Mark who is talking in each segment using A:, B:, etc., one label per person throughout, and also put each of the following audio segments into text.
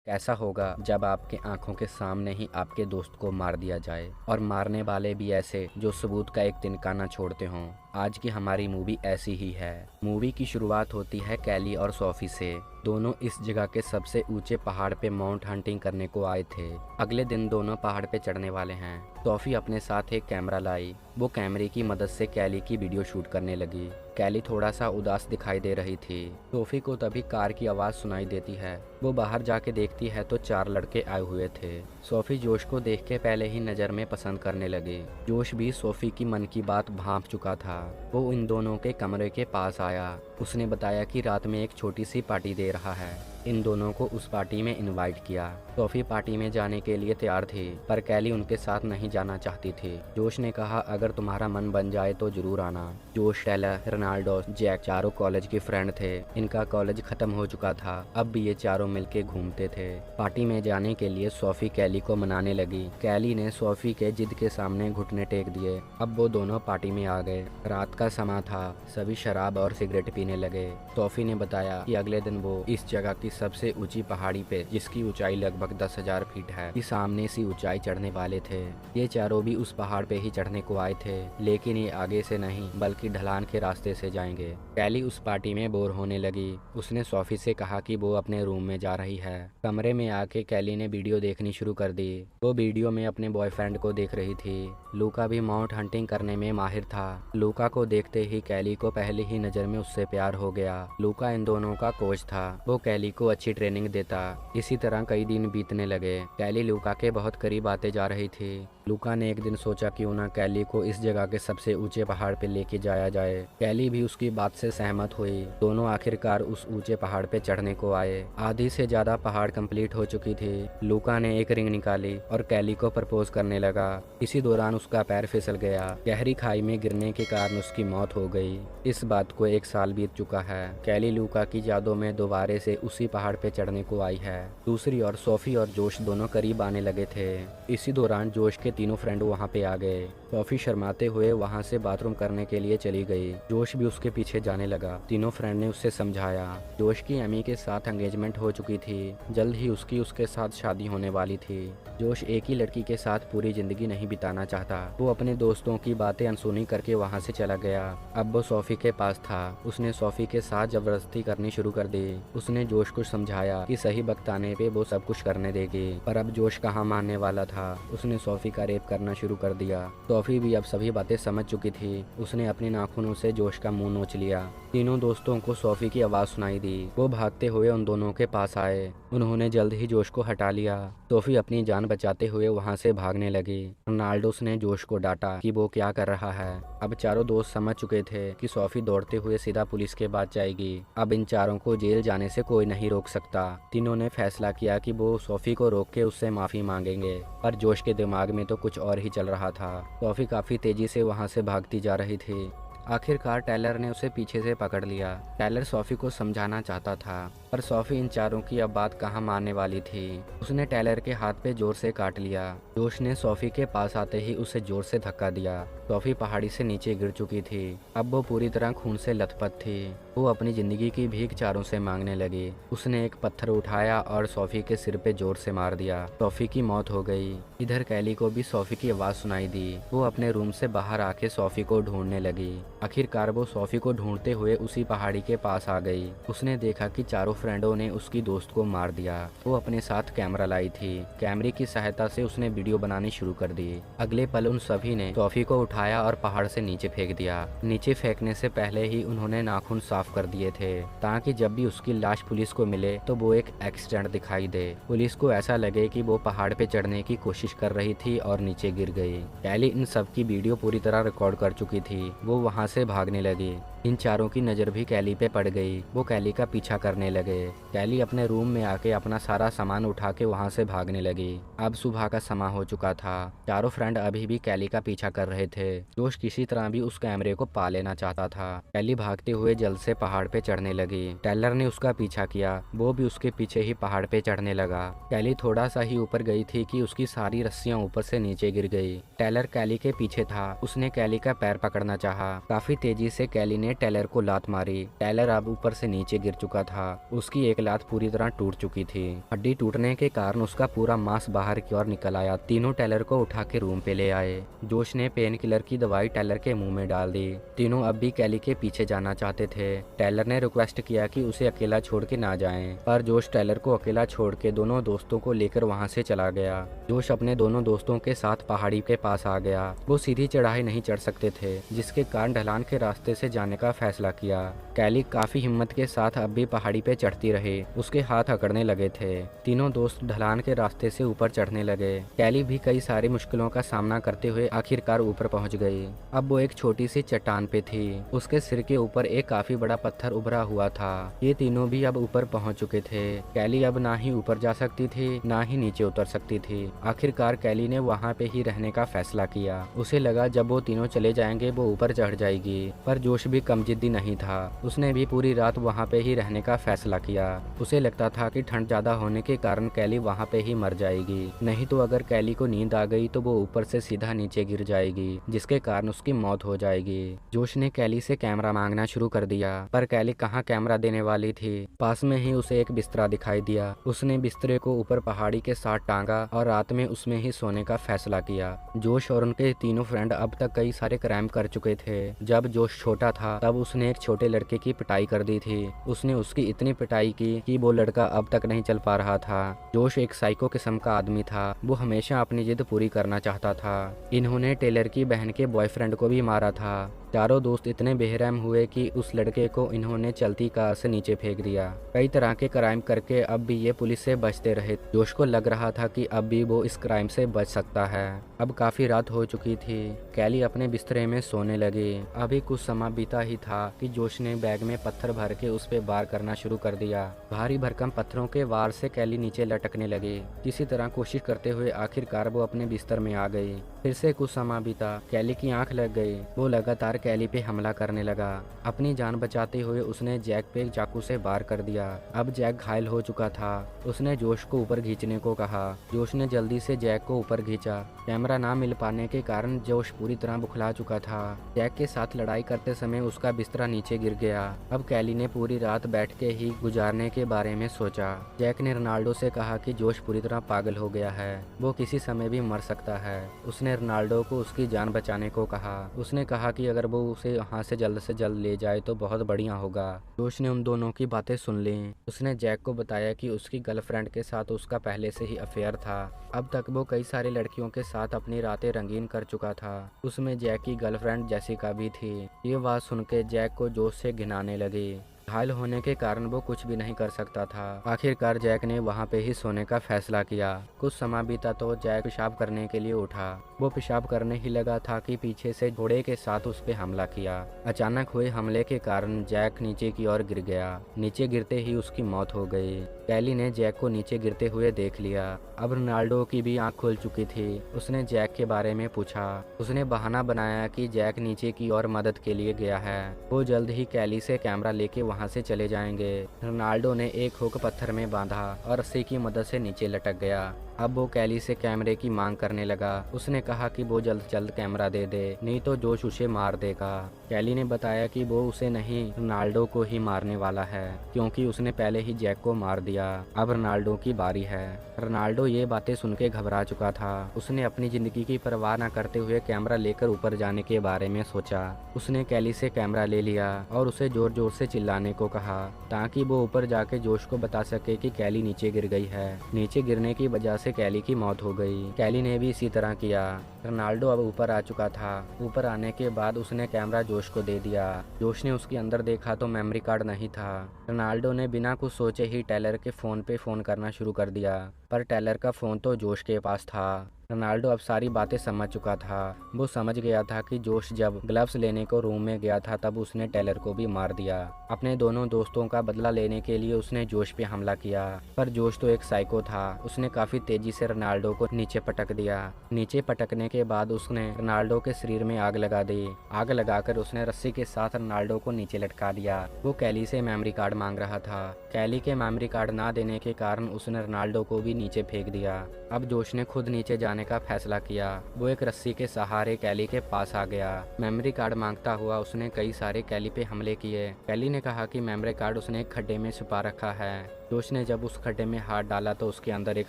A: कैसा होगा जब आपके आंखों के सामने ही आपके दोस्त को मार दिया जाए, और मारने वाले भी ऐसे जो सबूत का एक तिनका न छोड़ते हों। आज की हमारी मूवी ऐसी ही है। मूवी की शुरुआत होती है कैली और सोफी से। दोनों इस जगह के सबसे ऊंचे पहाड़ पे माउंट हंटिंग करने को आए थे। अगले दिन दोनों पहाड़ पे चढ़ने वाले हैं। सोफी अपने साथ एक कैमरा लाई। वो कैमरे की मदद से कैली की वीडियो शूट करने लगी। कैली थोड़ा सा उदास दिखाई दे रही थी। सोफी को तभी कार की आवाज़ सुनाई देती है। वो बाहर जाके देखती है तो 4 लड़के आए हुए थे। सोफी जोश को देख के पहले ही नज़र में पसंद करने लगी। जोश भी सोफी की मन की बात भांप चुका था। वो इन दोनों के कमरे के पास आया। उसने बताया कि रात में एक छोटी सी पार्टी दे रहा है। इन दोनों को उस पार्टी में इनवाइट किया। सोफी पार्टी में जाने के लिए तैयार थी, पर कैली उनके साथ नहीं जाना चाहती थी। जोश ने कहा, अगर तुम्हारा मन बन जाए तो जरूर आना। जोश, टेलर, रोनाल्डो, जैक चारों कॉलेज के फ्रेंड थे। इनका कॉलेज खत्म हो चुका था। अब भी ये चारों मिलके घूमते थे। पार्टी में जाने के लिए सोफी कैली को मनाने लगी। कैली ने सोफी के जिद के सामने घुटने टेक दिए। अब वो दोनों पार्टी में आ गए। रात का समा था। सभी शराब और सिगरेट पीने लगे। सोफी ने बताया कि अगले दिन वो इस जगह की सबसे ऊंची पहाड़ी पे, जिसकी ऊंचाई लगभग 10,000 फीट है, की सामने सी ऊंचाई चढ़ने वाले थे। ये चारों भी उस पहाड़ पे ही चढ़ने को आए थे, लेकिन ये आगे से नहीं बल्कि ढलान के रास्ते से जाएंगे। कैली उस पार्टी में बोर होने लगी। उसने सोफी से कहा कि वो अपने रूम में जा रही है। कमरे में आके कैली ने वीडियो देखनी शुरू कर दी। वो वीडियो में अपने बॉयफ्रेंड को देख रही थी। लूका भी माउंट हंटिंग करने में माहिर था। लूका को देखते ही कैली को पहली ही नजर में उससे प्यार हो गया। लूका इन दोनों का कोच था। वो कैली को अच्छी ट्रेनिंग देता। इसी तरह कई दिन बीतने लगे। कैली लूका के बहुत करीब आते जा रही थी। लूका ने एक दिन सोचा क्यों ना कैली को इस जगह के सबसे ऊंचे पहाड़ पे लेके जाया जाए। कैली भी उसकी बात से सहमत हुई। दोनों आखिरकार उस ऊंचे पहाड़ पे चढ़ने को आए। आधी से ज्यादा पहाड़ कंप्लीट हो चुकी थी। लूका ने एक रिंग निकाली और कैली को प्रपोज करने लगा। इसी दौरान उसका पैर फिसल गया। गहरी खाई में गिरने के कारण उसकी मौत हो गई। इस बात को 1 साल बीत चुका है। कैली लूका की यादों में दोबारे से उसी पहाड़ पे चढ़ने को आई है। दूसरी ओर सोफी और जोश दोनों करीब आने लगे थे। इसी दौरान जोश के तीनों फ्रेंड वहां पे आ गए। सोफी शर्माते हुए वहां से बाथरूम करने के लिए चली गई। जोश भी उसके पीछे जाने लगा। तीनों फ्रेंड ने उससे समझाया। जोश की अम्मी के साथ एंगेजमेंट हो चुकी थी। जल्द ही उसके साथ शादी होने वाली थी। जोश एक ही लड़की के साथ पूरी जिंदगी नहीं बिताना चाहता। वो अपने दोस्तों की बातें अनसुनी करके वहाँ से चला गया। अब वो सोफी के पास था। उसने सोफी के साथ जबरदस्ती करनी शुरू कर दी। उसने जोश को समझाया कि सही वक्त आने पे वो सब कुछ करने देगी, पर अब जोश कहाँ मानने वाला था। उसने सोफी का रेप करना शुरू कर दिया। सोफी भी अब सभी बातें समझ चुकी थी। उसने अपने नाखूनों से जोश का मुंह नोच लिया। तीनों दोस्तों को सोफी की आवाज़ सुनाई दी। वो भागते हुए उन दोनों के पास आए। उन्होंने जल्द ही जोश को हटा लिया। सोफी अपनी जान बचाते हुए वहां से भागने लगी। रोनाल्डोस ने जोश को डांटा कि वो क्या कर रहा है। अब चारों दोस्त समझ चुके थे कि सोफी दौड़ते हुए सीधा पुलिस के पास जाएगी। अब इन चारों को जेल जाने से कोई नहीं रोक सकता। तीनों ने फैसला किया कि वो सोफी को रोक के उससे माफी मांगेंगे, पर जोश के दिमाग में तो कुछ और ही चल रहा था। सोफी काफी तेजी से वहां से भागती जा रही थी। आखिरकार टेलर ने उसे पीछे से पकड़ लिया। टेलर सोफी को समझाना चाहता था, पर सोफी इन चारों की अब बात कहाँ मानने वाली थी। उसने टेलर के हाथ पे जोर से काट लिया। जोश ने सोफी के पास आते ही उसे जोर से धक्का दिया। सोफी पहाड़ी से नीचे गिर चुकी थी। अब वो पूरी तरह खून से लथपथ थी। वो अपनी जिंदगी की भीख चारों से मांगने लगी। उसने एक पत्थर उठाया और सोफी के सिर पे जोर से मार दिया। सोफी की मौत हो गई। इधर कैली को भी सोफी की आवाज सुनाई दी। वो अपने रूम से बाहर आके सोफी को ढूंढने लगी। आखिरकार वो सोफी को ढूंढते हुए उसी पहाड़ी के पास आ गई। उसने देखा कि चारों फ्रेंडों ने उसकी दोस्त को मार दिया। वो अपने साथ कैमरा लाई थी। कैमरे की सहायता से उसने वीडियो बनानी शुरू कर दी। अगले पल उन सभी ने सोफी को उठाया और पहाड़ से नीचे फेंक दिया। नीचे फेंकने से पहले ही उन्होंने नाखून साफ कर दिए थे, ताकि जब भी उसकी लाश पुलिस को मिले तो वो एक एक्सीडेंट दिखाई दे। पुलिस को ऐसा लगे कि वो पहाड़ पे चढ़ने की कोशिश कर रही थी और नीचे गिर गई। कैली इन सब की वीडियो पूरी तरह रिकॉर्ड कर चुकी थी। वो वहाँ से भागने लगी। इन चारों की नज़र भी कैली पे पड़ गई। वो कैली का पीछा करने लगे। कैली अपने रूम में आके अपना सारा सामान उठा के वहाँ से भागने लगी। अब सुबह का समय हो चुका था। चारों फ्रेंड अभी भी कैली का पीछा कर रहे थे। जोश किसी तरह भी उस कैमरे को पा लेना चाहता था। कैली भागते हुए जल्द से पहाड़ पे चढ़ने लगी। टेलर ने उसका पीछा किया। वो भी उसके पीछे ही पहाड़ पे चढ़ने लगा। कैली थोड़ा सा ही ऊपर गई थी कि उसकी सारी रस्सियां ऊपर से नीचे गिर गई। टेलर कैली के पीछे था। उसने कैली का पैर पकड़ना चाहा। काफी तेजी से कैली ने ने टेलर को लात मारी। टेलर अब ऊपर से नीचे गिर चुका था। उसकी एक लात पूरी तरह टूट चुकी थी। हड्डी टूटने के कारण उसका पूरा मांस बाहर की ओर निकल आया। तीनों टेलर को उठा के रूम पे ले आए। जोश ने पेन किलर की दवाई टेलर के मुंह में डाल दी। तीनों अब भी कैली के पीछे जाना चाहते थे। टेलर ने रिक्वेस्ट किया कि उसे अकेला छोड़ के ना जाएं, पर जोश टेलर को अकेला छोड़ के दोनों दोस्तों को लेकर वहां से चला गया। जोश अपने दोनों दोस्तों के साथ पहाड़ी के पास आ गया। वो सीधी चढ़ाई नहीं चढ़ सकते थे, जिसके कारण ढलान के रास्ते से जाने का फैसला किया। कैली काफी हिम्मत के साथ अब भी पहाड़ी पे चढ़ती रही। उसके हाथ अकड़ने लगे थे। तीनों दोस्त ढलान के रास्ते से ऊपर चढ़ने लगे। कैली भी कई सारी मुश्किलों का सामना करते हुए आखिरकार ऊपर पहुंच गई। अब वो एक छोटी सी चट्टान पे थी। उसके सिर के ऊपर एक काफी बड़ा पत्थर उभरा हुआ था। ये तीनों भी अब ऊपर पहुंच चुके थे। कैली अब ना ही ऊपर जा सकती थी, ना ही नीचे उतर सकती थी। आखिरकार कैली ने वहाँ पे ही रहने का फैसला किया। उसे लगा जब वो तीनों चले जाएंगे वो ऊपर चढ़ जाएगी, पर जोश भी कम जिद्दी नहीं था। उसने भी पूरी रात वहाँ पे ही रहने का फैसला किया। उसे लगता था कि ठंड ज्यादा होने के कारण कैली वहाँ पे ही मर जाएगी, नहीं तो अगर कैली को नींद आ गई तो वो ऊपर से सीधा नीचे गिर जाएगी, जिसके कारण उसकी मौत हो जाएगी। जोश ने कैली से कैमरा मांगना शुरू कर दिया, पर कैली कहाँ कैमरा देने वाली थी। पास में ही उसे एक बिस्तरा दिखाई दिया। उसने बिस्तरे को ऊपर पहाड़ी के साथ टांगा और रात में उसमें ही सोने का फैसला किया। जोश और उनके तीनों फ्रेंड अब तक कई सारे क्राइम कर चुके थे। जब जोश छोटा था तब उसने एक छोटे लड़के की पिटाई कर दी थी। उसने उसकी इतनी पिटाई की कि वो लड़का अब तक नहीं चल पा रहा था। जोश एक साइको किस्म का आदमी था। वो हमेशा अपनी जिद पूरी करना चाहता था। इन्होंने टेलर की बहन के बॉयफ्रेंड को भी मारा था। चारों दोस्त इतने बेरहम हुए कि उस लड़के को इन्होंने चलती कार से नीचे फेंक दिया। कई तरह के क्राइम करके अब भी ये पुलिस से बचते रहे। जोश को लग रहा था कि अब भी वो इस क्राइम से बच सकता है। अब काफी रात हो चुकी थी। कैली अपने बिस्तरे में सोने लगी। अभी कुछ समय बीता ही था कि जोश ने बैग में पत्थर भर के उस पे वार करना शुरू कर दिया। भारी भरकम पत्थरों के वार से कैली नीचे लटकने लगी। किसी तरह कोशिश करते हुए आखिरकार वो अपने बिस्तर में आ गई। फिर से कुछ समय बीता। कैली की आंख लग गई। वो लगातार कैली पे हमला करने लगा। अपनी जान बचाते हुए उसने जैक पे चाकू से वार कर दिया। अब जैक घायल हो चुका था। उसने जोश को ऊपर खींचने को कहा। जोश ने जल्दी से जैक को ऊपर खींचा। कैमरा ना मिल पाने के कारण जोश पूरी तरह बुखला चुका था। जैक के साथ लड़ाई करते समय उसका बिस्तरा नीचे गिर गया। अब कैली ने पूरी रात बैठ के ही गुजारने के बारे में सोचा। जैक ने रोनाल्डो से कहा कि जोश पूरी तरह पागल हो गया है, वो किसी समय भी मर सकता है। उसने रोनाल्डो को उसकी जान बचाने को कहा। उसने कहा कि अगर वो उसे यहाँ से जल्द ले जाए तो बहुत बढ़िया होगा। जोश ने उन दोनों की बातें सुन ली। उसने जैक को बताया कि उसकी गर्लफ्रेंड के साथ उसका पहले से ही अफेयर था। अब तक वो कई सारी लड़कियों के साथ अपनी रातें रंगीन कर चुका था। उसमें जैक की गर्लफ्रेंड जेसिका भी थी। ये बात सुन के जैक को जोश से घिनाने लगी। घायल होने के कारण वो कुछ भी नहीं कर सकता था। आखिरकार जैक ने वहाँ पे ही सोने का फैसला किया। कुछ समय बीता तो जैक पेशाब करने के लिए उठा। वो पेशाब करने ही लगा था कि पीछे से घोड़े के साथ उस पे हमला किया। अचानक हुए हमले के कारण जैक नीचे की ओर गिर गया। नीचे गिरते ही उसकी मौत हो गई। कैली ने जैक को नीचे गिरते हुए देख लिया। अब रोनाल्डो की भी आंख खुल चुकी थी। उसने जैक के बारे में पूछा। उसने बहाना बनाया कि जैक नीचे की ओर मदद के लिए गया है। वो जल्द ही कैली से कैमरा लेके वहाँ से चले जाएंगे। रोनाल्डो ने एक हुक पत्थर में बांधा और रस्सी की मदद से नीचे लटक गया। अब वो कैली से कैमरे की मांग करने लगा। उसने कहा कि वो जल्द जल्द कैमरा दे दे, नहीं तो जोश उसे मार देगा। कैली ने बताया कि वो उसे नहीं रोनाल्डो को ही मारने वाला है, क्योंकि उसने पहले ही जैक को मार दिया। अब रोनाल्डो की बारी है। रोनाल्डो ये बातें सुन के घबरा चुका था। उसने अपनी जिंदगी की परवाह न करते हुए कैमरा लेकर ऊपर जाने के बारे में सोचा। उसने कैली से कैमरा ले लिया और उसे जोर जोर से चिल्लाने को कहा, ताकि वो ऊपर जाके जोश को बता सके कि कैली नीचे गिर गई है। नीचे गिरने की वजह से कैली की मौत हो गई। कैली ने भी इसी तरह किया। रोनाल्डो अब ऊपर आ चुका था। ऊपर आने के बाद उसने कैमरा जोश को दे दिया। जोश ने उसके अंदर देखा तो मेमोरी कार्ड नहीं था। रोनाल्डो ने बिना कुछ सोचे ही टेलर के फोन पे फोन करना शुरू कर दिया, पर टेलर का फोन तो जोश के पास था। रोनाल्डो अब सारी बातें समझ चुका था। वो समझ गया था कि जोश जब ग्लव्स लेने को रूम में गया था तब उसने टेलर को भी मार दिया। अपने दोनों दोस्तों का बदला लेने के लिए उसने जोश पे हमला किया, पर जोश तो एक साइको था। उसने काफी तेजी से रोनाल्डो को नीचे पटक दिया। नीचे पटकने के बाद उसने रोनाल्डो के शरीर में आग लगा दी। आग लगाकर उसने रस्सी के साथ रोनाल्डो को नीचे लटका दिया। वो कैली से मेमोरी कार्ड मांग रहा था। कैली के मेमोरी कार्ड ना देने के कारण उसने रोनाल्डो को भी नीचे फेंक दिया। अब जोश ने खुद नीचे जाने का फैसला किया। वो एक रस्सी के सहारे कैली के पास आ गया। मेमोरी कार्ड मांगता हुआ उसने कई सारे कैली पे हमले किए। कैली ने कहा कि मेमोरी कार्ड उसने एक खड्डे में छुपा रखा है। जोश ने जब उस खड्डे में हाथ डाला तो उसके अंदर एक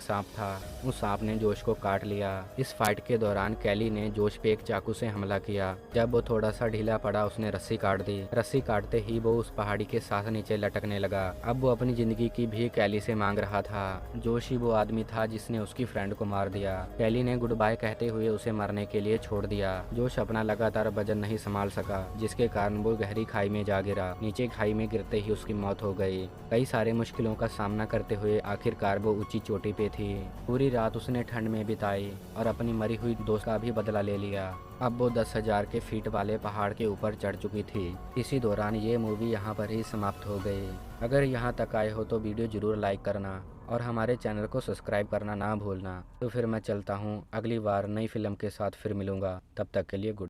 A: सांप था। उस सांप ने जोश को काट लिया। इस फाइट के दौरान कैली ने जोश पे एक चाकू से हमला किया। जब वो थोड़ा सा ढीला पड़ा उसने रस्सी काट दी। रस्सी काटते ही वो उस पहाड़ी के साथ नीचे लटकने लगा। अब वो अपनी जिंदगी की भी कैली से मांग रहा था। जोश ही वो आदमी था जिसने उसकी फ्रेंड को मार दिया। कैली ने गुड बाय कहते हुए उसे मरने के लिए छोड़ दिया। जोश अपना लगातार वजन नहीं संभाल सका, जिसके कारण वो गहरी खाई में जा गिरा। नीचे खाई में गिरते ही उसकी मौत हो गई। कई सारे मुश्किलों का सामना करते हुए आखिरकार वो ऊंची चोटी पे थी। पूरी रात उसने ठंड में बिताई और अपनी मरी हुई दोस्त का भी बदला ले लिया। अब वो 10,000 के फीट वाले पहाड़ के ऊपर चढ़ चुकी थी। इसी दौरान ये मूवी यहाँ पर ही समाप्त हो गई। अगर यहाँ तक आए हो तो वीडियो जरूर लाइक करना और हमारे चैनल को सब्सक्राइब करना ना भूलना। तो फिर मैं चलता हूँ, अगली बार नई फिल्म के साथ फिर मिलूंगा। तब तक के लिए गुड।